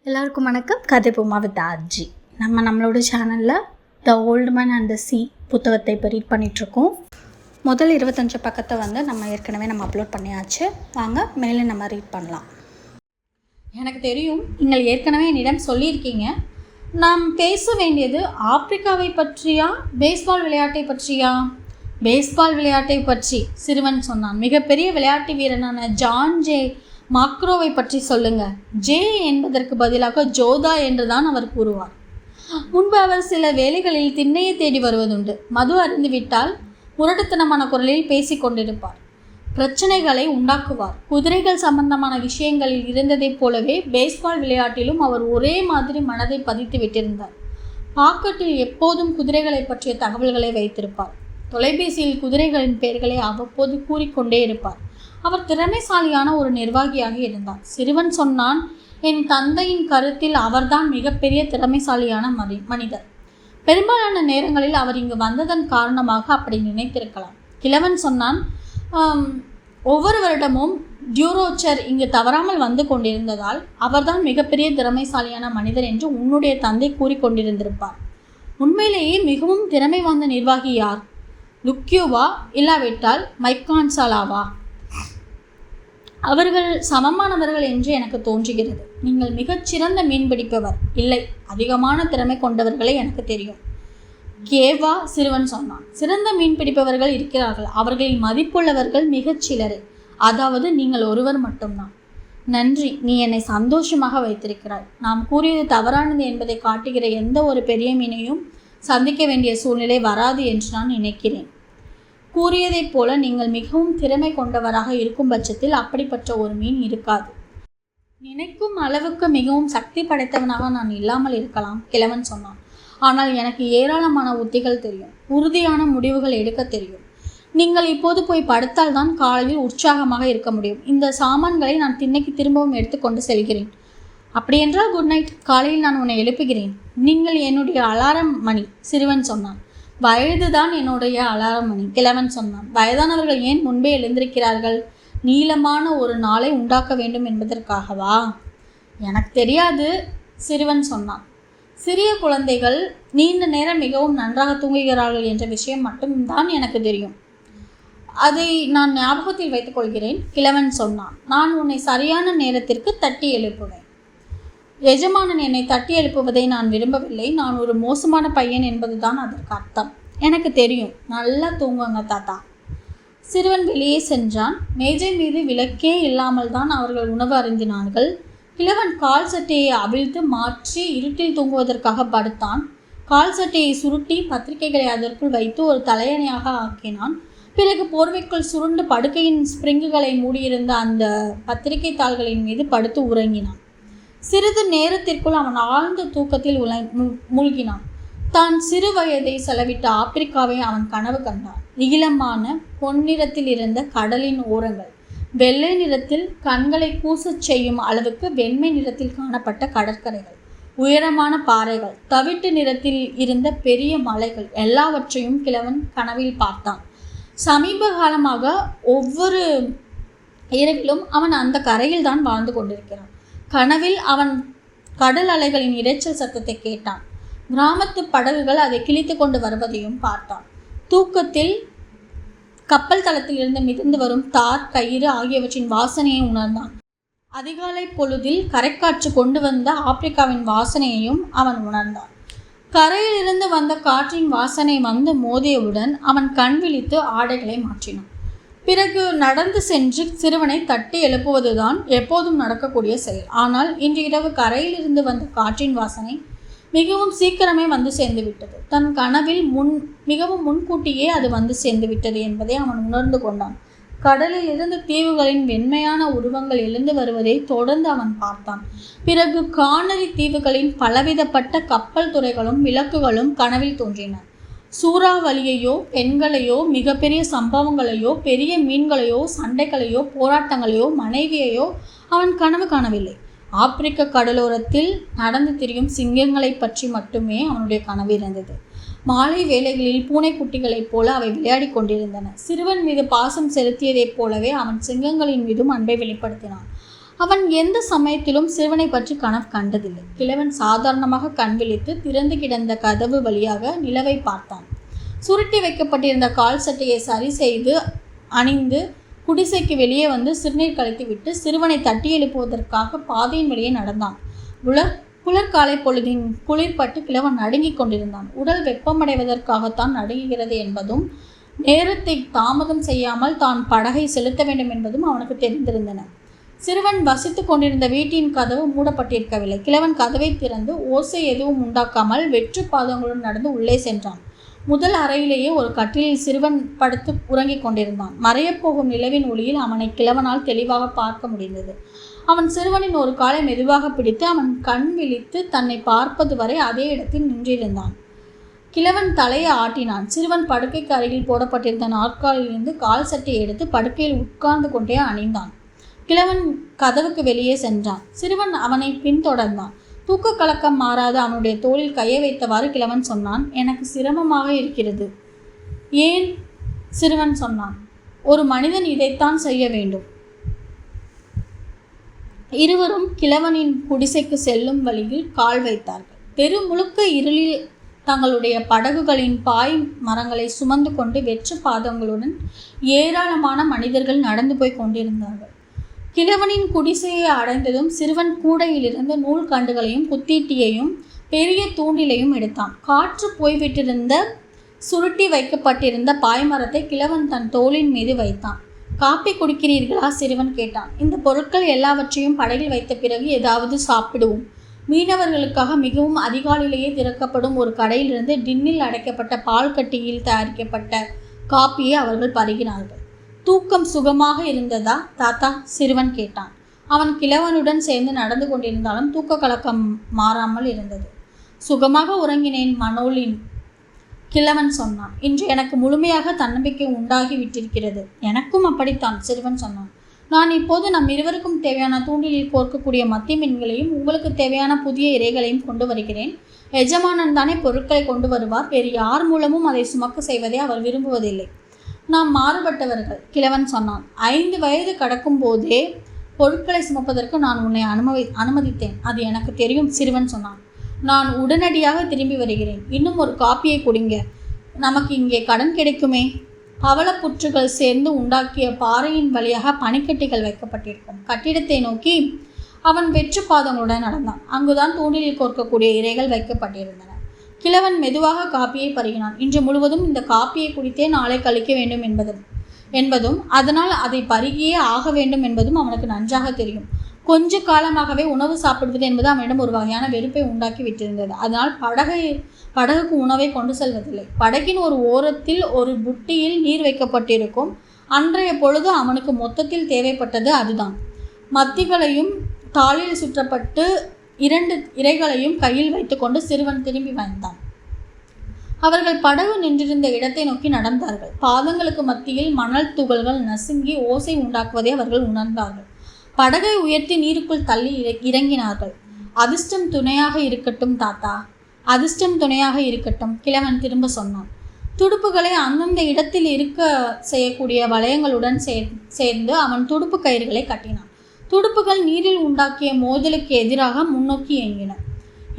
எல்லாருக்கும் வணக்கம். கதை பூமா வித் ஆர்ஜி. நம்மளோட சேனலில் the old man and the sea புத்தகத்தை இப்போ ரீட் பண்ணிகிட்ருக்கோம். முதல் 25 பக்கத்தை நம்ம ஏற்கனவே அப்லோட் பண்ணியாச்சு. வாங்க மேலே நம்ம ரீட் பண்ணலாம். எனக்கு தெரியும், நீங்கள் ஏற்கனவே என்னிடம் சொல்லியிருக்கீங்க. நாம் பேச வேண்டியது ஆப்பிரிக்காவை பற்றியா பேஸ்பால் விளையாட்டை பற்றியா? பேஸ்பால் விளையாட்டை பற்றி சிறுவன் சொன்னான். மிகப்பெரிய விளையாட்டு வீரனான ஜான் ஜே மாக்ரோவை பற்றி சொல்லுங்க. ஜே என்பதற்கு பதிலாக ஜோதா என்றுதான் அவர் கூறுவார். முன்பு அவர் சில வேளைகளில் திண்ணையை தேடி வருவதுண்டு. மது அறிந்துவிட்டால் முரட்டுத்தனமான குரலில் பேசிக் கொண்டிருப்பார். பிரச்சனைகளை உண்டாக்குவார். குதிரைகள் சம்பந்தமான விஷயங்களில் இருந்ததைப் போலவே பேஸ்பால் விளையாட்டிலும் அவர் ஒரே மாதிரி மனதை பதித்து விட்டிருந்தார். பாக்கெட்டில் எப்போதும் குதிரைகளை பற்றிய தகவல்களை வைத்திருப்பார். தொலைபேசியில் குதிரைகளின் பெயர்களை அவ்வப்போது கூறிக்கொண்டே இருப்பார். அவர் திறமைசாலியான ஒரு நிர்வாகியாக இருந்தார். சிறுவன் சொன்னான், என் தந்தையின் கருத்தில் அவர்தான் மிகப்பெரிய திறமைசாலியான மனிதர். பெரும்பாலான நேரங்களில் அவர் இங்கு வந்ததன் காரணமாக அப்படி நினைத்திருக்கலாம். கிழவன் சொன்னான், ஒவ்வொரு வருடமும் டியூரோச்சர் இங்கு தவறாமல் வந்து கொண்டிருந்ததால் அவர்தான் மிகப்பெரிய திறமைசாலியான மனிதர் என்று உன்னுடைய தந்தை கூறிக்கொண்டிருந்திருப்பார். உண்மையிலேயே மிகவும் திறமை வாய்ந்த நிர்வாகி யார்? லுக்யூவா, இல்லாவிட்டால் மைக்கான்சாலாவா? அவர்கள் சமமானவர்கள் என்று எனக்கு தோன்றுகிறது. நீங்கள் மிகச்சிறந்த மீன்பிடிப்பவர். இல்லை, அதிகமான திறமை கொண்டவர்களே எனக்கு தெரியும். கேவா, சிறுவன் சொன்னான். சிறந்த மீன்பிடிப்பவர்கள் இருக்கிறார்கள். அவர்களில் மதிப்புள்ளவர்கள் மிகச் சிலரே. அதாவது நீங்கள் ஒருவர் மட்டும்தான். நன்றி, நீ என்னை சந்தோஷமாக வைத்திருக்கிறாய். நாம் கூறியது தவறானது என்பதை காட்டுகிற எந்த ஒரு பெரிய மீனையும் சந்திக்க வேண்டிய சூழ்நிலை வராது என்று நான் நினைக்கிறேன். கூறியதைப் போல நீங்கள் மிகவும் திறமை கொண்டவராக இருக்கும் பட்சத்தில் அப்படிப்பட்ட ஒரு மீன் இருக்காது. நினைக்கும் அளவுக்கு மிகவும் சக்தி படைத்தவனாக நான் இல்லாமல் இருக்கலாம், கிழவன் சொன்னான். ஆனால் எனக்கு ஏராளமான உத்திகள் தெரியும். உறுதியான முடிவுகள் எடுக்க தெரியும். நீங்கள் இப்போது போய் படுத்தால் தான் காலையில் உற்சாகமாக இருக்க முடியும். இந்த சாமான்களை நான் திண்ணைக்கு திரும்பவும் எடுத்துக்கொண்டு செல்கிறேன். அப்படியென்றால் குட் நைட். காலையில் நான் உன்னை எழுப்புகிறேன். நீங்கள் என்னுடைய அலாரம் மணி, சிறுவன் சொன்னான். வயதுதான் என்னுடைய அலாரம் மணி, கிழவன் சொன்னான். வயதானவர்கள் ஏன் முன்பே எழுந்திருக்கிறார்கள்? நீளமான ஒரு நாளை உண்டாக்க வேண்டும் என்பதற்காகவா? எனக்கு தெரியாது, சிறுவன் சொன்னான். சிறிய குழந்தைகள் நீண்ட நேரம் மிகவும் நன்றாக தூங்குகிறார்கள் என்ற விஷயம் மட்டும்தான் எனக்கு தெரியும். அதை நான் ஞாபகத்தில் வைத்துக் கொள்கிறேன், கிழவன் சொன்னான். நான் உன்னை சரியான நேரத்திற்கு தட்டி எழுப்புவேன். எஜமானன் என்னை தட்டி எழுப்புவதை நான் விரும்பவில்லை. நான் ஒரு மோசமான பையன் என்பதுதான் அதற்கு அர்த்தம். எனக்கு தெரியும். நல்லா தூங்குங்க தாத்தா. சிறுவன் வெளியே சென்றான். மேஜை மீது விளக்கே இல்லாமல் தான் அவர்கள் உணவு அருந்தினார்கள். கிழவன் கால் சட்டையை அவிழ்த்து மாற்றி இருட்டில் தூங்குவதற்காக படுத்தான். கால் சட்டையை சுருட்டி பத்திரிகைகளை அதற்குள் வைத்து ஒரு தலையணையாக ஆக்கினான். பிறகு போர்வைக்குள் சுருண்டு படுக்கையின் ஸ்பிரிங்குகளை மூடியிருந்த அந்த பத்திரிகை தாள்களின் மீது படுத்து உறங்கினான். சிறிது நேரத்திற்குள் அவன் ஆழ்ந்த தூக்கத்தில் மூழ்கினான். தான் சிறு வயதை செலவிட்ட ஆப்பிரிக்காவை அவன் கனவு கண்டான். நீளமான பொன்னிறத்தில் இருந்த கடலின் ஓரங்கள், வெள்ளை நிறத்தில் கண்களை கூசச் செய்யும் அளவுக்கு வெண்மை நிறத்தில் காணப்பட்ட கடற்கரைகள், உயரமான பாறைகள், தவிட்டு நிறத்தில் இருந்த பெரிய மலைகள் எல்லாவற்றையும் கிழவன் கனவில் பார்த்தான். சமீப காலமாக ஒவ்வொரு இரவிலும் அவன் அந்த கரையில் தான் வாழ்ந்து கொண்டிருக்கிறான். கனவில் அவன் கடல் அலைகளின் இரைச்சல் சத்தத்தை கேட்டான். கிராமத்து படகுகள் அதை கிழித்து கொண்டு வருவதையும் பார்த்தான். தூக்கத்தில் கப்பல் தளத்தில் இருந்து மிதந்து வரும் தார், கயிறு ஆகியவற்றின் வாசனையை உணர்ந்தான். அதிகாலை பொழுதில் கரைக்காற்று கொண்டு வந்த ஆப்பிரிக்காவின் வாசனையையும் அவன் உணர்ந்தான். கரையிலிருந்து வந்த காற்றின் வாசனை வந்து மோதியவுடன் அவன் கண் விழித்து ஆடைகளை மாற்றினான். பிறகு நடந்து சென்று சிறுவனை தட்டி எழுப்புவதுதான் எப்போதும் நடக்கக்கூடிய செயல். ஆனால் இன்று இரவு கரையிலிருந்து வந்த காற்றின் வாசனை மிகவும் சீக்கிரமே வந்து சேர்ந்து விட்டது. தன் கனவில் மிகவும் முன்கூட்டியே அது வந்து சேர்ந்து விட்டது என்பதை அவன் உணர்ந்து கொண்டான். கடலில் இருந்து தீவுகளின் வெண்மையான உருவங்கள் எழுந்து வருவதை தொடர்ந்து அவன் பார்த்தான். பிறகு கானரி தீவுகளின் பலவிதப்பட்ட கப்பல் துறைகளும் விளக்குகளும் கனவில் தோன்றின. சூறாவளியையோ, பெண்களையோ, மிகப்பெரிய சம்பவங்களையோ, பெரிய மீன்களையோ, சண்டைகளையோ, போராட்டங்களையோ, மனைவியையோ அவன் கனவு காணவில்லை. ஆப்பிரிக்க கடலோரத்தில் நடந்து திரியும் சிங்கங்களை பற்றி மட்டுமே அவனுடைய கனவு இருந்தது. மாலை வேளைகளில் பூனைக்குட்டிகளைப் போல அவை விளையாடி கொண்டிருந்தன. சிறுவன் மீது பாசம் செலுத்தியதைப் போலவே அவன் சிங்கங்களின் மீதும் அன்பை வெளிப்படுத்தினான். அவன் எந்த சமயத்திலும் சிறுவனை பற்றி கனவு கண்டதில்லை. கிழவன் சாதாரணமாக கண் விழித்து திறந்து கிடந்த கதவு வழியாக நிலவை பார்த்தான். சுருட்டி வைக்கப்பட்டிருந்த கால் சட்டையை சரி செய்து அணிந்து குடிசைக்கு வெளியே வந்து சிறுநீர் கழித்து விட்டு சிறுவனை தட்டி எழுப்புவதற்காக பாதையின் வழியே நடந்தான். குளிர்காலை பொழுதின் குளிர்பட்டு கிழவன் நடுங்கிக் கொண்டிருந்தான். உடல் வெப்பமடைவதற்காகத்தான் நடுங்குகிறது என்பதும் நேரத்தை தாமதம் செய்யாமல் தான் படகை செலுத்த வேண்டும் என்பதும் அவனுக்கு தெரிந்திருந்தன. சிறுவன் வசித்து கொண்டிருந்த வீட்டின் கதவு மூடப்பட்டிருக்கவில்லை. கிழவன் கதவை திறந்து ஓசை எதுவும் உண்டாக்காமல் வெற்று பாதங்களுடன் நடந்து உள்ளே சென்றான். முதல் அறையிலேயே ஒரு கட்டிலில் சிறுவன் படுத்து உறங்கிக் கொண்டிருந்தான். மறையப்போகும் நிலவின் ஒளியில் அவனை கிழவனால் தெளிவாக பார்க்க முடிந்தது. அவன் சிறுவனின் ஒரு காலை மெதுவாக பிடித்து அவன் கண் விழித்து தன்னை பார்ப்பது வரை அதே இடத்தில் நின்றிருந்தான். கிழவன் தலையை ஆட்டினான். சிறுவன் படுக்கைக்கு அருகில் போடப்பட்டிருந்த நாற்காலிலிருந்து கால் சட்டை எடுத்து படுக்கையில் உட்கார்ந்து கொண்டே அணிந்தான். கிழவன் கதவுக்கு வெளியே சென்றான். சிறுவன் அவனை பின்தொடர்ந்தான். தூக்க கலக்கம் மாறாத அவனுடைய தோளில் கையை வைத்தவாறு கிழவன் சொன்னான், எனக்கு சிரமமாக இருக்கிறது. ஏன்? சிறுவன் சொன்னான், ஒரு மனிதன் இதைத்தான் செய்ய வேண்டும். இருவரும் கிழவனின் குடிசைக்கு செல்லும் வழியில் கால் வைத்தார்கள். தெரு முழுக்க இருளில் தங்களுடைய படகுகளின் பாய் மரங்களை சுமந்து கொண்டு வெற்று பாதங்களுடன் ஏராளமான மனிதர்கள் நடந்து போய் கொண்டிருந்தார்கள். கிழவனின் குடிசையை அடைந்ததும் சிறுவன் கூடையிலிருந்து நூல் கண்டுகளையும் குத்தீட்டியையும் பெரிய தூண்டிலையும் எடுத்தான். காற்று போய்விட்டிருந்த சுருட்டி வைக்கப்பட்டிருந்த பாய்மரத்தை கிழவன் தன் தோளின் மீது வைத்தான். காப்பி குடிக்கிறீர்களா? சிறுவன் கேட்டான். இந்த பொருட்கள் எல்லாவற்றையும் படகில் வைத்த பிறகு ஏதாவது சாப்பிடுவோம். மீனவர்களுக்காக மிகவும் அதிகாலையிலேயே திறக்கப்படும் ஒரு கடையிலிருந்து டின்னில் அடைக்கப்பட்ட பால் கட்டியில் தயாரிக்கப்பட்ட காப்பியை அவர்கள் பருகினார்கள். தூக்கம் சுகமாக இருந்ததா தாத்தா? சிறுவன் கேட்டான். அவன் கிழவனுடன் சேர்ந்து நடந்து கொண்டிருந்தாலும் தூக்க கலக்கம் மாறாமல் இருந்தது. சுகமாக உறங்கினேன் மனோலின், கிழவன் சொன்னான். இன்று எனக்கு முழுமையாக தன்னம்பிக்கை உண்டாகி விட்டிருக்கிறது. எனக்கும் அப்படித்தான், சிறுவன் சொன்னான். நான் இப்போது நம் இருவருக்கும் தேவையான தூண்டிலில் கோர்க்கக்கூடிய மத்திய மீன்களையும் உங்களுக்கு தேவையான புதிய இறைகளையும் கொண்டு வருகிறேன். எஜமானன் தானே பொருட்களை கொண்டு வருவார். வேறு யார் மூலமும் அதை சுமக்க செய்வதை அவர் விரும்புவதில்லை. நாம் மாறுபட்டவர்கள், கிழவன் சொன்னான். 5 வயது கடக்கும் போதே பொருட்களை சுமப்பதற்கு நான் உன்னை அனுமதித்தேன். அது எனக்கு தெரியும், சிறுவன் சொன்னான். நான் உடனடியாக திரும்பி வருகிறேன். இன்னும் ஒரு காப்பியை குடிங்க. நமக்கு இங்கே கடன் கிடைக்குமே. பவளப்புற்றுகள் சேர்ந்து உண்டாக்கிய பாறையின் வழியாக பனிக்கட்டிகள் வைக்கப்பட்டிருக்கும் கட்டிடத்தை நோக்கி அவன் வெற்று பாதங்களுடன் நடந்தான். அங்குதான் தூண்டிலில் கோர்க்கக்கூடிய இறைகள் வைக்கப்பட்டிருந்தன. கிழவன் மெதுவாக காப்பியை பருகினான். இன்று முழுவதும் இந்த காப்பியை குடித்தே நாளை கழிக்க வேண்டும் என்பதும் அதனால் அதை பருகியே ஆக வேண்டும் என்பதும் அவனுக்கு நன்றாக தெரியும். கொஞ்ச காலமாகவே உணவு சாப்பிடுவது என்பது அவனிடம் ஒரு வகையான வெறுப்பை உண்டாக்கி விட்டிருந்தது. அதனால் படகுக்கு உணவை கொண்டு செல்வதில்லை. படகின் ஒரு ஓரத்தில் ஒரு புட்டியில் நீர் வைக்கப்பட்டிருக்கும். அன்றைய பொழுது அவனுக்கு மொத்தத்தில் தேவைப்பட்டது அதுதான். மத்திகளையும் தாளில் சுற்றப்பட்டு 2 இறைகளையும் கையில் வைத்துக்கொண்டு சிறுவன் திரும்பி வந்தான். அவர்கள் படகு நின்றிருந்த இடத்தை நோக்கி நடந்தார்கள். பாதங்களுக்கு மத்தியில் மணல் துகள்கள் நசுங்கி ஓசை உண்டாக்குவதை அவர்கள் உணர்ந்தார்கள். படகை உயர்த்தி நீருக்குள் தள்ளி இறங்கினார்கள். அதிர்ஷ்டம் துணையாக இருக்கட்டும் தாத்தா, அதிர்ஷ்டம் துணையாக இருக்கட்டும், கிழவன் திரும்ப சொன்னான். துடுப்புகளை அந்தந்த இடத்தில் இருக்க செய்யக்கூடிய வளையங்களுடன் சேர்ந்து அவன் துடுப்பு கயிறுகளை கட்டினான். துடுப்புகள் நீரில் உண்டாக்கிய மோதலுக்கு எதிராக முன்னோக்கி இயங்கின.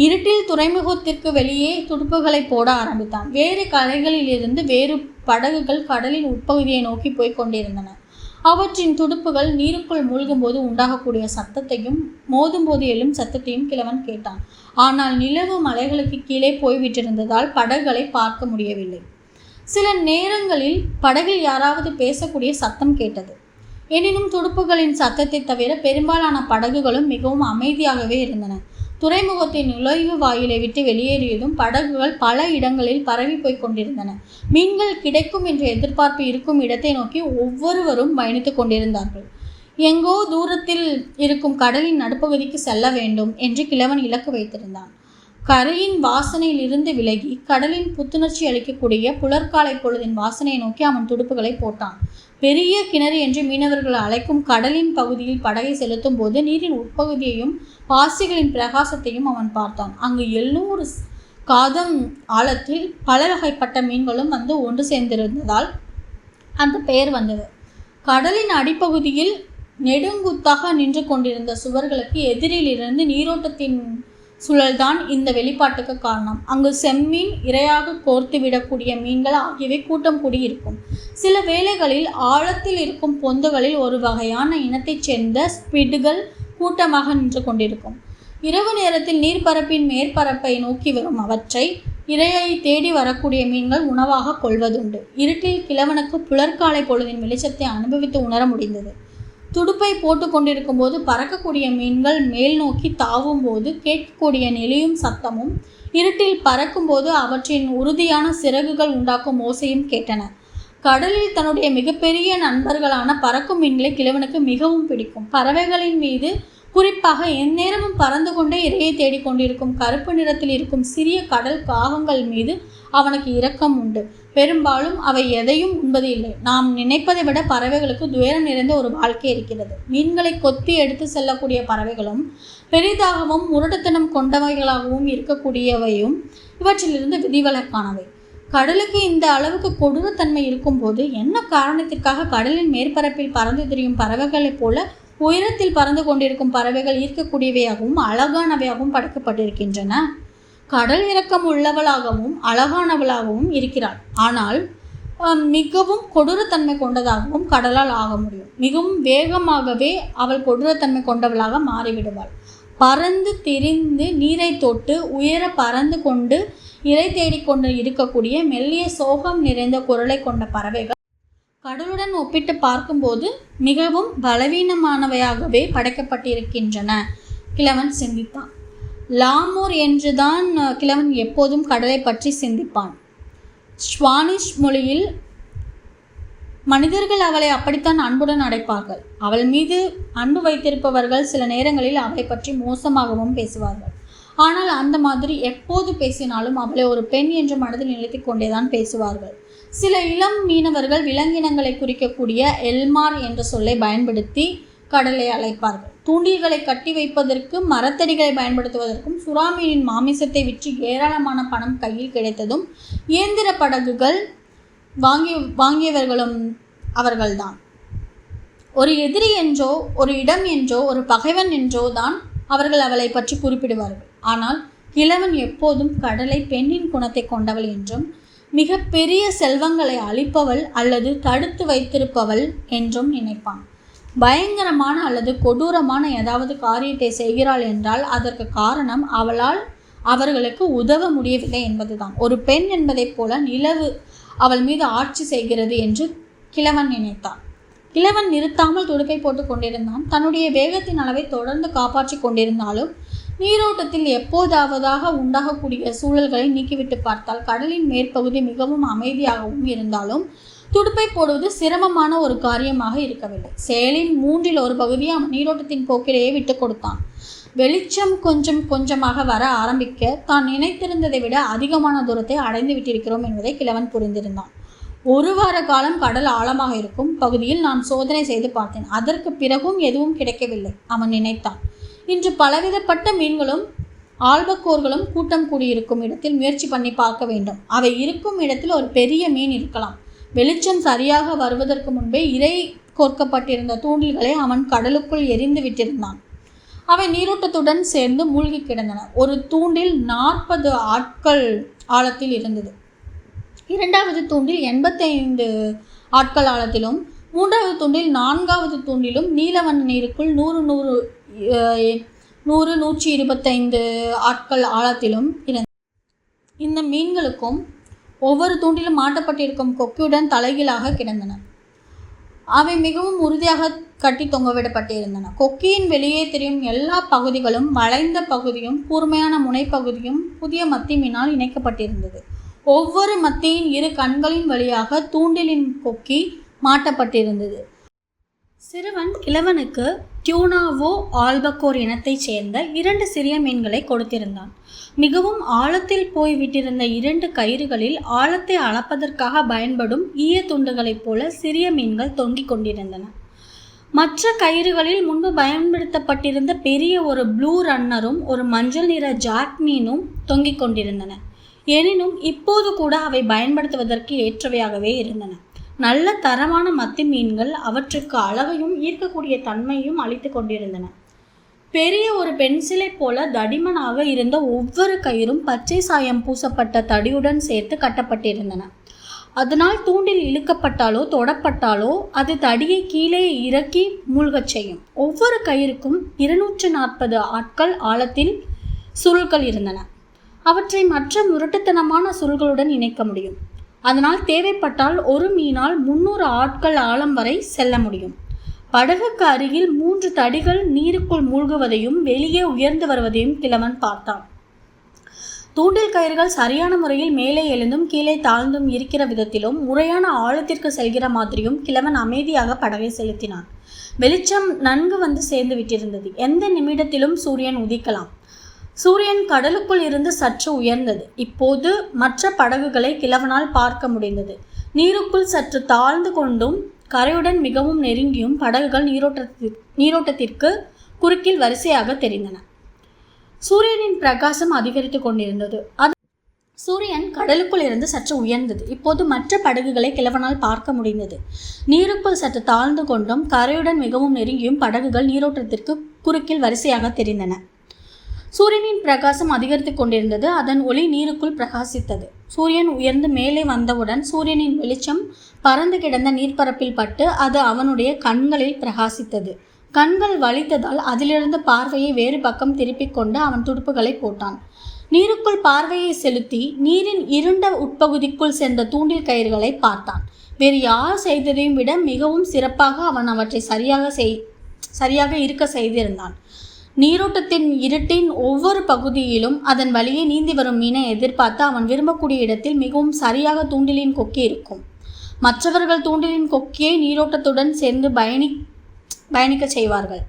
இருட்டில் துறைமுகத்திற்கு வெளியே துடுப்புகளை போட ஆரம்பித்தான். வேறு கரைகளிலிருந்து வேறு படகுகள் கடலின் உட்பகுதியை நோக்கி போய் கொண்டிருந்தன. அவற்றின் துடுப்புகள் நீருக்குள் மூழ்கும்போது உண்டாகக்கூடிய சத்தத்தையும் மோதும்போது எழும் சத்தத்தையும் கிழவன் கேட்டான். ஆனால் நிலவு மலைகளுக்கு கீழே போய்விட்டிருந்ததால் படகுகளை பார்க்க முடியவில்லை. சில நேரங்களில் படகில் யாராவது பேசக்கூடிய சத்தம் கேட்டது. எனினும் துடுப்புகளின் சத்தத்தை தவிர பெரும்பாலான படகுகளும் மிகவும் அமைதியாகவே இருந்தன. துறைமுகத்தின் நுழைவு வாயிலை விட்டு வெளியேறியதும் படகுகள் பல இடங்களில் பரவி போய் கொண்டிருந்தன. மீன்கள் கிடைக்கும் என்ற எதிர்பார்ப்பு இருக்கும் இடத்தை நோக்கி ஒவ்வொருவரும் பயணித்து கொண்டிருந்தார்கள். எங்கோ தூரத்தில் இருக்கும் கடலின் நடுப்பகுதிக்கு செல்ல வேண்டும் என்று கிழவன் இலக்கு வைத்திருந்தான். கரையின் வாசனையிலிருந்து விலகி கடலின் புத்துணர்ச்சி அளிக்கக்கூடிய புலர்காலை பொழுதின் வாசனையை நோக்கி அவன் துடுப்புகளை போட்டான். பெரிய கிணறு என்று மீனவர்கள் அழைக்கும் கடலின் பகுதியில் படகை செலுத்தும் போது நீரின் உட்பகுதியையும் பாசிகளின் பிரகாசத்தையும் அவன் பார்த்தான். அங்கு 700 காதம் ஆழத்தில் பல வகைப்பட்ட மீன்களும் வந்து ஒன்று சேர்ந்திருந்ததால் அந்த பெயர் வந்தது. கடலின் அடிப்பகுதியில் நெடுங்குத்தாக நின்று கொண்டிருந்த சுவர்களுக்கு எதிரிலிருந்து நீரோட்டத்தின் சுழல்தான் இந்த வெளிப்பாட்டுக்கு காரணம். அங்கு செம்மீன், இரையாக கோர்த்து விடக்கூடிய மீன்கள் ஆகியவை கூட்டம் கூடியிருக்கும். சில வேளைகளில் ஆழத்தில் இருக்கும் பொந்துகளில் ஒரு வகையான இனத்தைச் சேர்ந்த ஸ்பிட்கள் கூட்டமாக நின்று கொண்டிருக்கும். இரவு நேரத்தில் நீர்ப்பரப்பின் மேற்பரப்பை நோக்கி வரும் அவற்றை இரையை தேடி வரக்கூடிய மீன்கள் உணவாக கொள்வதுண்டு. இருட்டில் கிழவனுக்கு புலர்காலை பொழுதின் வெளிச்சத்தை அனுபவித்து உணர முடிந்தது. துடுப்பை போட்டு கொண்டிருக்கும் போது பறக்கக்கூடிய மீன்கள் மேல் நோக்கி தாவும் போது கேட்கக்கூடிய நெளியும் சத்தமும், இருட்டில் பறக்கும்போது அவற்றின் உறுதியான சிறகுகள் உண்டாக்கும் ஓசையும் கேட்டன. கடலில் தன்னுடைய மிகப்பெரிய நண்பர்களான பறக்கும் மீன்களை கிழவனுக்கு மிகவும் பிடிக்கும். பறவைகளின் மீது, குறிப்பாக எந்நேரமும் பறந்து கொண்டே இரையை தேடிக்கொண்டிருக்கும் கருப்பு நிறத்தில் இருக்கும் சிறிய கடல் காகங்கள் மீது அவனுக்கு இரக்கம் உண்டு. பெரும்பாலும் அவை எதையும் உண்பது இல்லை. நாம் நினைப்பதை விட பறவைகளுக்கு துயரம் நிறைந்த ஒரு வாழ்க்கை இருக்கிறது. மீன்களை கொத்தி எடுத்து செல்லக்கூடிய பறவைகளும் பெரிதாகவும் முரட்டுத்தனம் கொண்டவைகளாகவும் இருக்கக்கூடியவையும் இவற்றிலிருந்து விதிவிலக்கானவை. கடலுக்கு இந்த அளவுக்கு கொடூரத்தன்மை இருக்கும்போது என்ன காரணத்திற்காக கடலின் மேற்பரப்பில் பறந்து திரியும் பறவைகளைப் போல உயரத்தில் பறந்து கொண்டிருக்கும் பறவைகள் ஈர்க்கக்கூடியவையாகவும் அழகானவையாகவும் படைக்கப்பட்டிருக்கின்றன? கடல் இரக்கம் உள்ளவளாகவும் அழகானவளாகவும் இருக்கிறாள். ஆனால் மிகவும் கொடூரத்தன்மை கொண்டதாகவும் கடலால் ஆக முடியும். மிகவும் வேகமாகவே அவள் கொடூரத்தன்மை கொண்டவளாக மாறிவிடுவாள். பறந்து திரிந்து நீரை தொட்டு உயர பறந்து கொண்டு இரை தேடிக்கொண்டு இருக்கக்கூடிய மெல்லிய சோகம் நிறைந்த குரலை கொண்ட பறவைகள் கடலுடன் ஒப்பிட்டு பார்க்கும்போது மிகவும் பலவீனமானவையாகவே படைக்கப்பட்டிருக்கின்றன. கிழவன் சிந்தித்தான். லாமோர் என்றுதான் கிழவன் எப்போதும் கடலை பற்றி சிந்திப்பான். ஸ்பானிஷ் மொழியில் மனிதர்கள் அவளை அப்படித்தான் அன்புடன் அடைப்பார்கள். அவள் மீது அன்பு வைத்திருப்பவர்கள் சில நேரங்களில் அவளை பற்றி மோசமாகவும் பேசுவார்கள். ஆனால் அந்த மாதிரி எப்போது பேசினாலும் அவளை ஒரு பெண் என்று மனதில் நிலைத்து கொண்டேதான் பேசுவார்கள். சில இளம் மீனவர்கள் விலங்கினங்களை குறிக்கக்கூடிய எல்மார் என்ற சொல்லை பயன்படுத்தி கடலை அழைப்பார்கள். தூண்டில்களை கட்டி வைப்பதற்கும் மரத்தடிகளை பயன்படுத்துவதற்கும் சுறாமீனின் மாமிசத்தை விற்று ஏராளமான பணம் கையில் கிடைத்ததும் இயந்திர படகுகள் வாங்கியவர்களும் அவர்கள்தான். ஒரு எதிரி என்றோ ஒரு இடம் என்றோ ஒரு பகைவன் என்றோ தான் அவர்கள் அவளை பற்றி குறிப்பிடுவார்கள். ஆனால் கிழவன் எப்போதும் கடலை பெண்ணின் குணத்தை கொண்டவள் என்றும் மிக பெரிய செல்வங்களை அளிப்பவள் அல்லது தடுத்து வைத்திருப்பவள் என்றும் நினைப்பான். பயங்கரமான அல்லது கொடூரமான ஏதாவது காரியத்தை செய்கிறாள் என்றால் அதற்கு காரணம் அவளால் அவர்களுக்கு உதவ முடியவில்லை என்பதுதான். ஒரு பெண் என்பதைப் போல நிலவு அவள் மீது ஆட்சி செய்கிறது என்று கிழவன் நினைத்தான். கிழவன் நிறுத்தாமல் துடுப்பை போட்டு கொண்டிருந்தான். தன்னுடைய வேகத்தின் அளவை தொடர்ந்து காப்பாற்றி கொண்டிருந்தாலும் நீரோட்டத்தில் எப்போதாவதாக உண்டாகக்கூடிய சூழல்களை நீக்கிவிட்டு பார்த்தால் கடலின் மேற்பகுதி மிகவும் அமைதியாகவும் இருந்தாலும் துடுப்பை போடுவது சிரமமான ஒரு காரியமாக இருக்கவில்லை. செயலின் 1/3 பகுதியை அவன் நீரோட்டத்தின் போக்கிலேயே விட்டு கொடுத்தான். வெளிச்சம் கொஞ்சம் கொஞ்சமாக வர ஆரம்பிக்க தான் நினைத்திருந்ததை விட அதிகமான தூரத்தை அடைந்து விட்டிருக்கிறோம் என்பதை கிழவன் புரிந்திருந்தான். 1 வார காலம் கடல் ஆழமாக இருக்கும் பகுதியில் நான் சோதனை செய்து பார்த்தேன். அதற்கு பிறகும் எதுவும் கிடைக்கவில்லை அவன் நினைத்தான். இன்று பலவிதப்பட்ட மீன்களும் ஆல்பக்கோர்களும் கூட்டம் கூடியிருக்கும் இடத்தில் முயற்சி பண்ணி பார்க்க வேண்டும். அவை இருக்கும் இடத்தில் ஒரு பெரிய மீன் இருக்கலாம். வெளிச்சம் சரியாக வருவதற்கு முன்பே இரை கோர்க்கப்பட்டிருந்த தூண்டில்களை அவன் கடலுக்குள் எரிந்து விட்டிருந்தான். அவை நீரோட்டத்துடன் சேர்ந்து மூழ்கி கிடந்தன. ஒரு தூண்டில் 40 ஆட்கள் ஆழத்தில் இருந்தது. 2வது தூண்டில் 85 ஆட்கள் ஆழத்திலும், 3வது தூண்டில் 4வது தூண்டிலும் நீலவண்ண நீருக்குள் 100-125 ஆட்கள் ஆழத்திலும் இருந்தது. இந்த மீன்களுக்கும் ஒவ்வொரு தூண்டிலும் மாட்டப்பட்டிருக்கும் கொக்கியுடன் தலைகீழாக கிடந்தன. அவை மிகவும் உறுதியாக கட்டி தொங்கவிடப்பட்டிருந்தன. கொக்கியின் வெளியே தெரியும் எல்லா பகுதிகளும், வளைந்த பகுதியும் கூர்மையான முனைப்பகுதியும் புதிய மத்தி மீனால் இணைக்கப்பட்டிருந்தது. ஒவ்வொரு மத்தியின் 2 கண்களின் வழியாக தூண்டிலின் கொக்கி மாட்டப்பட்டிருந்தது. சிறுவன் கிழவனுக்கு டியூனாவோ ஆல்பக்கோர் இனத்தைச் சேர்ந்த 2 சிறிய மீன்களை கொடுத்திருந்தான். மிகவும் ஆழத்தில் போய் விட்டிருந்த 2 கயிறுகளில் ஆழத்தை அளப்பதற்காக பயன்படும் ஈய துண்டுகளைப் போல சிறிய மீன்கள் தொங்கிக் கொண்டிருந்தன. மற்ற கயிறுகளில் முன்பு பயன்படுத்தப்பட்டிருந்த பெரிய ஒரு ப்ளூ ரன்னரும் ஒரு மஞ்சள் நிற ஜாக் மீனும் தொங்கிக் கொண்டிருந்தன. எனினும் இப்போது கூட அவை பயன்படுத்துவதற்கு ஏற்றவையாகவே இருந்தன. நல்ல தரமான மத்தி மீன்கள் அவற்றுக்கு அழகையும் ஈர்க்கக்கூடிய தன்மையும் அளித்து கொண்டிருந்தன. பெரிய ஒரு பென்சிலை போல தடிமனாக இருந்த ஒவ்வொரு கயிறும் பச்சை சாயம் பூசப்பட்ட தடியுடன் சேர்த்து கட்டப்பட்டிருந்தன. அதனால் தூண்டில் இழுக்கப்பட்டாலோ தொடப்பட்டாலோ அது தடியை கீழே இறக்கி மூழ்கச் செய்யும். ஒவ்வொரு கயிறுக்கும் 240 ஆட்கள் ஆழத்தில் சுருள்கள் இருந்தன. அவற்றை மற்ற முரட்டுத்தனமான சுருள்களுடன் இணைக்க முடியும். அதனால் தேவைப்பட்டால் ஒரு மீனால் 300 ஆட்கள் ஆழம் வரை செல்ல முடியும். படகுக்கு அருகில் 3 தடிகள் நீருக்குள் மூழ்குவதையும் வெளியே உயர்ந்து வருவதையும் கிழவன் பார்த்தான். தூண்டில் கயிறுகள் சரியான முறையில் மேலே எழுந்தும் கீழே தாழ்ந்தும் இருக்கிற விதத்திலும் முறையான ஆழத்திற்கு செல்கிற மாதிரியும் கிழவன் அமைதியாக படகை செலுத்தினான். வெளிச்சம் நன்கு வந்து சேர்ந்து விட்டிருந்தது. எந்த நிமிடத்திலும் சூரியன் உதிக்கலாம். சூரியன் கடலுக்குள் இருந்து சற்று உயர்ந்தது. இப்போது மற்ற படகுகளை கிழவனால் பார்க்க முடிந்தது. நீருக்குள் சற்று தாழ்ந்து கொண்டும் கரையுடன் மிகவும் நெருங்கியும் படகுகள் நீரோட்டத்திற்கு குறுக்கில் வரிசையாக தெரிந்தன. சூரியனின் பிரகாசம் அதிகரித்து கொண்டிருந்தது. சூரியன் கடலுக்குள் இருந்து சற்று உயர்ந்தது. இப்போது மற்ற படகுகளை கிழவனால் பார்க்க முடிந்தது. நீருக்குள் சற்று தாழ்ந்து கொண்டும் கரையுடன் மிகவும் நெருங்கியும் படகுகள் நீரோட்டத்திற்கு குறுக்கில் வரிசையாக தெரிந்தன. சூரியனின் பிரகாசம் அதிகரித்து கொண்டிருந்தது. அதன் ஒளி நீருக்குள் பிரகாசித்தது. சூரியன் உயர்ந்து மேலே வந்தவுடன் சூரியனின் வெளிச்சம் பறந்து கிடந்த நீர்ப்பரப்பில் பட்டு அது அவனுடைய கண்களில் பிரகாசித்தது. கண்கள் வலித்ததால் அதிலிருந்து பார்வையை வேறு பக்கம் திருப்பிக் கொண்டு அவன் துடுப்புகளை போட்டான். நீருக்குள் பார்வையை செலுத்தி நீரின் இருண்ட உட்பகுதிக்குள் சென்ற தூண்டில் கயிறுகளை பார்த்தான். வேறு யார் செய்ததையும் விட மிகவும் சிறப்பாக அவன் அவற்றை சரியாக இருக்க செய்திருந்தான். நீரோட்டத்தின் இருட்டின் ஒவ்வொரு பகுதியிலும் அதன் வழியே நீந்தி வரும் மீனை எதிர்பார்த்து அவன் விரும்பக்கூடிய இடத்தில் மிகவும் சரியாக தூண்டிலின் கொக்கி இருக்கும். மற்றவர்கள் தூண்டிலின் கொக்கியை நீரோட்டத்துடன் சேர்ந்து பயணிக்க செய்வார்கள்.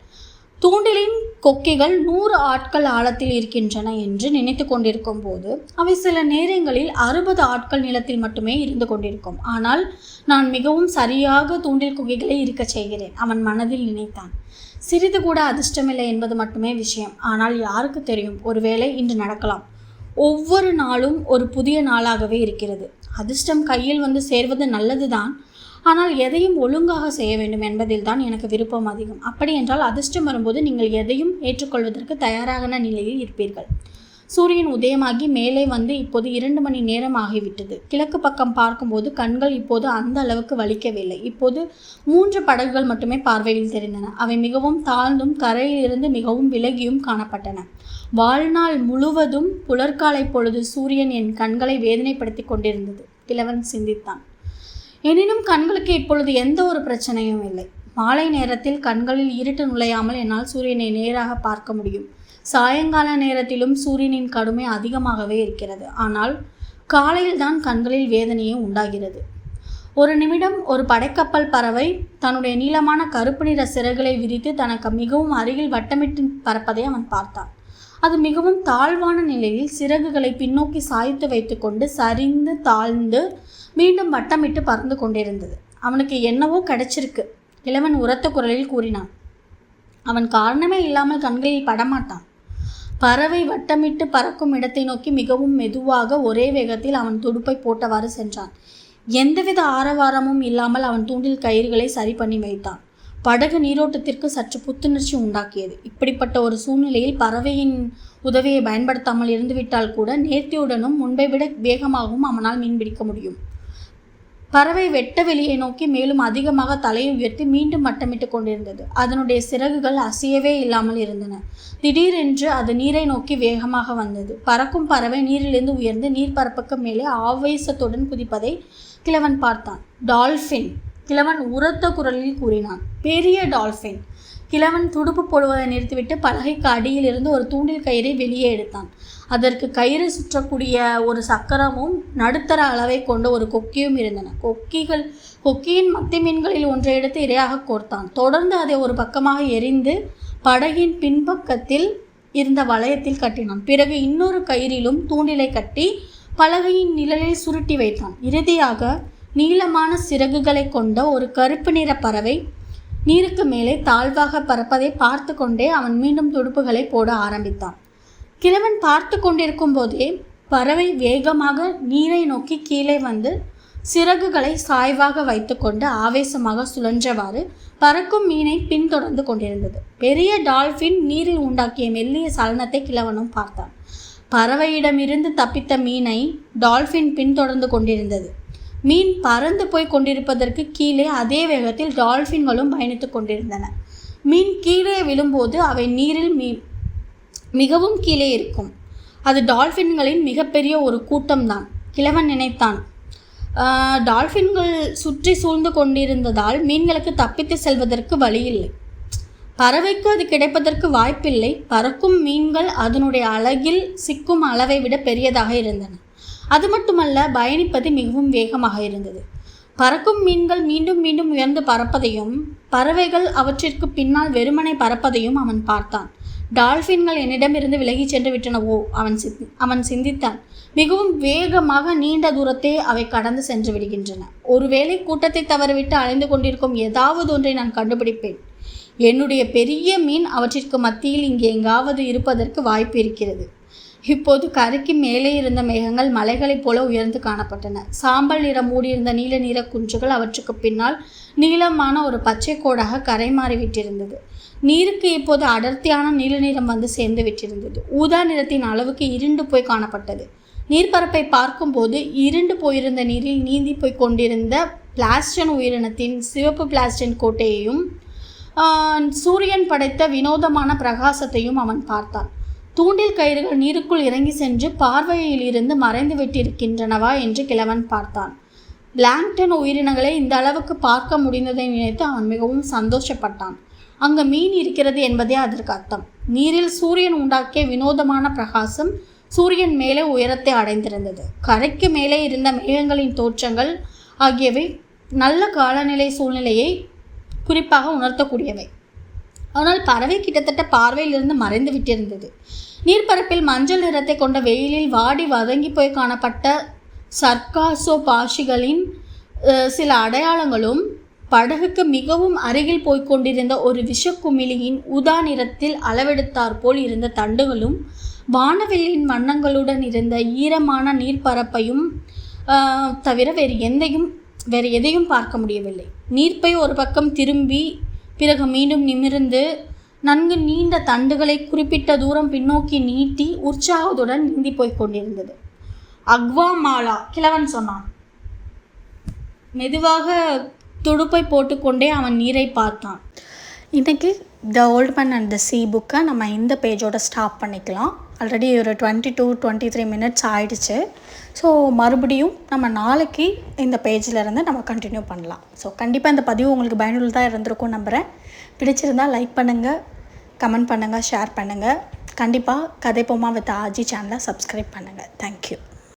தூண்டிலின் கொக்கிகள் 100 ஆட்கள் ஆழத்தில் இருக்கின்றன என்று நினைத்து கொண்டிருக்கும் போது அவை சில நேரங்களில் 60 ஆட்கள் நிலத்தில் மட்டுமே இருந்து கொண்டிருக்கும். ஆனால் நான் மிகவும் சரியாக தூண்டில் கொக்கிகளை இருக்க செய்கிறேன், அவன் மனதில் நினைத்தான். சிறிது கூட அதிர்ஷ்டமில்லை என்பது மட்டுமே விஷயம். ஆனால் யாருக்கு தெரியும், ஒருவேளை இன்று நடக்கலாம். ஒவ்வொரு நாளும் ஒரு புதிய நாளாகவே இருக்கிறது. அதிர்ஷ்டம் கையில் வந்து சேர்வது நல்லதுதான். ஆனால் எதையும் ஒழுங்காக செய்ய வேண்டும் என்பதில் தான் எனக்கு விருப்பம் அதிகம். அப்படி என்றால் அதிர்ஷ்டம் வரும்போது நீங்கள் எதையும் ஏற்றுக்கொள்வதற்கு தயாரான நிலையில் இருப்பீர்கள். சூரியன் உதயமாகி மேலே வந்து இப்போது 2 மணி நேரம் ஆகிவிட்டது. கிழக்கு பக்கம் பார்க்கும்போது கண்கள் இப்போது அந்த அளவுக்கு வலிக்கவில்லை. இப்போது 3 படகுகள் மட்டுமே பார்வையில் தெரிந்தன. அவை மிகவும் தாழ்ந்தும் கரையிலிருந்து மிகவும் விலகியும் காணப்பட்டன. வாழ்நாள் முழுவதும் புலர்காலை பொழுது சூரியன் என் கண்களை வேதனைப்படுத்தி கொண்டிருந்தது. கிழவன் சிந்தித்தான். எனினும் கண்களுக்கு இப்பொழுது எந்த ஒரு பிரச்சனையும் இல்லை. மாலை நேரத்தில் கண்களில் இருட்டு நுழையாமல் என்னால் சூரியனை நேராக பார்க்க முடியும். சாயங்கால நேரத்திலும் சூரியனின் கடுமை அதிகமாகவே இருக்கிறது. ஆனால் காலையில் தான் கண்களில் வேதனையே உண்டாகிறது. ஒரு நிமிடம் ஒரு படைக்கப்பல் பறவை தன்னுடைய நீளமான கருப்பு நிற சிறகுகளை விரித்து தனக்கு மிகவும் அருகில் வட்டமிட்டு பறப்பதை அவன் பார்த்தான். அது மிகவும் தாழ்வான நிலையில் சிறகுகளை பின்னோக்கி சாய்த்து வைத்து கொண்டு சரிந்து தாழ்ந்து மீண்டும் வட்டமிட்டு பறந்து கொண்டிருந்தது. அவனுக்கு என்னவோ கிடைச்சிருக்கு, கிழவன் உரத்த குரலில் கூறினான். அவன் காரணமே இல்லாமல் கண்களில் படமாட்டான். பறவை வட்டமிட்டு பறக்கும் இடத்தை நோக்கி மிகவும் மெதுவாக ஒரே வேகத்தில் அவன் துடுப்பை போட்டவாறு சென்றான். எந்தவித ஆரவாரமும் இல்லாமல் அவன் தூண்டில் கயிறுகளை சரி பண்ணி வைத்தான். படகு நீரோட்டத்திற்கு சற்று புத்துணர்ச்சி உண்டாக்கியது. இப்படிப்பட்ட ஒரு சூழ்நிலையில் பறவையின் உதவியை பயன்படுத்தாமல் இருந்துவிட்டால் கூட நேர்த்தியுடனும் முன்பை விட வேகமாகவும் அவனால் மீன்பிடிக்க முடியும். பறவை வெட்ட வெளியை நோக்கி மேலும் அதிகமாக தலையை உயர்த்தி மீண்டும் வட்டமிட்டு கொண்டிருந்தது. அதனுடைய சிறகுகள் அசையவே இல்லாமல் இருந்தன. திடீரென்று அது நீரை நோக்கி வேகமாக வந்தது. பறக்கும் பறவை நீரிலிருந்து உயர்ந்து நீர்ப்பரப்புக்கு மேலே ஆவேசத்துடன் குதிப்பதை கிழவன் பார்த்தான். டால்ஃபின், கிழவன் உரத்த குரலில் கூறினான். பெரிய டால்ஃபின். கிழவன் துடுப்பு போடுவதை நிறுத்திவிட்டு பலகைக்கு அடியில் இருந்து ஒரு தூண்டில் கயிறை வெளியே எடுத்தான். அதற்கு கயிறு சுற்றக்கூடிய ஒரு சக்கரமும் நடுத்தர அளவை கொண்ட ஒரு கொக்கியும் இருந்தன. கொக்கியின் மத்தி மீன்களில் ஒன்றை எடுத்து இரையாக கோர்த்தான். தொடர்ந்து அதை ஒரு பக்கமாக எரிந்து படகின் பின்பக்கத்தில் இருந்த வளையத்தில் கட்டினான். பிறகு இன்னொரு கயிறிலும் தூண்டிலை கட்டி பலகையின் நிழலில் சுருட்டி வைத்தான். இறுதியாக நீளமான சிறகுகளை கொண்ட ஒரு கருப்பு நிற பறவை நீருக்கு மேலே தாழ்வாக பறப்பதை பார்த்து கொண்டே அவன் மீண்டும் துடுப்புகளை போட ஆரம்பித்தான். கிழவன் பார்த்து கொண்டிருக்கும் போதே பறவை வேகமாக நீரை நோக்கி கீழே வந்து சிறகுகளை சாய்வாக வைத்துக்கொண்டு ஆவேசமாக சுழன்றவாறு பறக்கும் மீனை பின்தொடர்ந்து கொண்டிருந்தது. பெரிய டால்ஃபின் நீரில் உண்டாக்கிய மெல்லிய சலனத்தை கிழவனும் பார்த்தான். பறவையிடமிருந்து தப்பித்த மீனை டால்ஃபின் பின்தொடர்ந்து கொண்டிருந்தது. மீன் பறந்து போய் கொண்டிருப்பதற்கு கீழே அதே வேகத்தில் டால்ஃபின்களும் பயணித்து கொண்டிருந்தன. மீன் கீழே விழும்போது அவை நீரில் மிகவும் கீழே இருக்கும். அது டால்ஃபின்களின் மிகப்பெரிய ஒரு கூட்டம்தான். கிழவன் நினைத்தான். டால்ஃபின்கள் சுற்றி சூழ்ந்து கொண்டிருந்ததால் மீன்களுக்கு தப்பித்து செல்வதற்கு வழியில்லை. பறவைக்கு அது கிடைப்பதற்கு வாய்ப்பில்லை. பறக்கும் மீன்கள் அதனுடைய அழகில் சிக்கும் அளவை விட பெரியதாக இருந்தன. அது மட்டுமல்ல, பயணிப்பது மிகவும் வேகமாக இருந்தது. பறக்கும் மீன்கள் மீண்டும் மீண்டும் உயர்ந்து பறப்பதையும் பறவைகள் அவற்றிற்கு பின்னால் வெறுமனை பறப்பதையும் அவன் பார்த்தான். டால்ஃபின்கள் என்னிடமிருந்து விலகி சென்று விட்டனவோ அவன் சிந்தித்தான். மிகவும் வேகமாக நீண்ட தூரத்தை அவை கடந்து சென்று விடுகின்றன. ஒருவேளை கூட்டத்தை தவறிவிட்டு அலைந்து கொண்டிருக்கும் ஏதாவது ஒன்றை நான் கண்டுபிடிப்பேன். என்னுடைய பெரிய மீன் அவற்றிற்கு மத்தியில் இங்கே எங்காவது இருப்பதற்கு வாய்ப்பு இருக்கிறது. இப்போது கரைக்கு மேலே இருந்த மேகங்கள் மலைகளைப் போல உயர்ந்து காணப்பட்டன. சாம்பல் நிறம் மூடியிருந்த நீல நிற குன்றுகள் அவற்றுக்கு பின்னால் நீளமான ஒரு பச்சை கோடாக கரை மாறிவிட்டிருந்தது. நீருக்கு இப்போது அடர்த்தியான நீல நிறம் வந்து சேர்ந்து விட்டிருந்தது. ஊதா நிறத்தின் அளவுக்கு இருண்டு போய் காணப்பட்டது. நீர்ப்பரப்பை பார்க்கும்போது இருண்டு போயிருந்த நீரில் நீந்தி போய் கொண்டிருந்த பிளாஸ்டன் உயிரினத்தின் சிவப்பு பிளாஸ்டன் கோட்டையையும் சூரியன் படைத்த வினோதமான பிரகாசத்தையும் அவன் பார்த்தான். தூண்டில் கயிறுகள் நீருக்குள் இறங்கி சென்று பார்வையில் இருந்து மறைந்து விட்டிருக்கின்றனவா என்று கிழவன் பார்த்தான். பிளாங்டன் உயிரினங்களை இந்த அளவுக்கு பார்க்க முடிந்ததை நினைத்து அவன் மிகவும் சந்தோஷப்பட்டான். அங்கு மீன் இருக்கிறது என்பதே அதற்கு அர்த்தம். நீரில் சூரியன் உண்டாக்கிய வினோதமான பிரகாசம் சூரியன் மேலே உயரத்தை அடைந்திருந்தது. கரைக்கு மேலே இருந்த மேகங்களின் தோற்றங்கள் ஆகியவை நல்ல காலநிலை சூழ்நிலையை குறிப்பாக உணர்த்தக்கூடியவை. ஆனால் பறவை கிட்டத்தட்ட பார்வையிலிருந்து மறைந்து விட்டிருந்தது. நீர்ப்பரப்பில் மஞ்சள் நிறத்தை கொண்ட வெயிலில் வாடி வதங்கி போய் காணப்பட்ட சர்காசோ பாஷிகளின் சில அடையாளங்களும் படகுக்கு மிகவும் அருகில் போய்கொண்டிருந்த ஒரு விஷக்குமிழியின் ஊதா நிறத்தில் அளவெடுத்தாற்போல் இருந்த தண்டுகளும் வானவில்லின் வண்ணங்களுடன் இருந்த ஈரமான நீர்ப்பரப்பையும் தவிர வேறு எதையும் பார்க்க முடியவில்லை. நீர்ப்பை ஒரு பக்கம் திரும்பி பிறகு மீண்டும் நிமிர்ந்து நன்கு நீண்ட தண்டுகளை குறிப்பிட்ட தூரம் பின்னோக்கி நீட்டி உற்சாகத்துடன் நீந்தி போய் கொண்டிருந்தது. அக்வா மாலா, கிழவன் சொன்னான். மெதுவாக துடுப்பை போட்டுக்கொண்டே அவன் நீரை பார்த்தான். இன்றைக்கி the old man and the சீ புக்கை நம்ம இந்த பேஜோட ஸ்டாப் பண்ணிக்கலாம். ஆல்ரெடி ஒரு 22-23 மினிட்ஸ் ஆயிடுச்சு. ஸோ மறுபடியும் நம்ம நாளைக்கு இந்த பேஜிலேருந்து நம்ம கண்டினியூ பண்ணலாம். ஸோ கண்டிப்பாக இந்த பதிவு உங்களுக்கு பயனுள்ளதாக இருந்திருக்கும் நம்புகிறேன். பிடிச்சிருந்தால் லைக் பண்ணுங்கள், கமெண்ட் பண்ணுங்கள், ஷேர் பண்ணுங்கள். கண்டிப்பாக கதைப்போமா வித் ஆஜி சேனலை சப்ஸ்கிரைப் பண்ணுங்கள். தேங்க்யூ.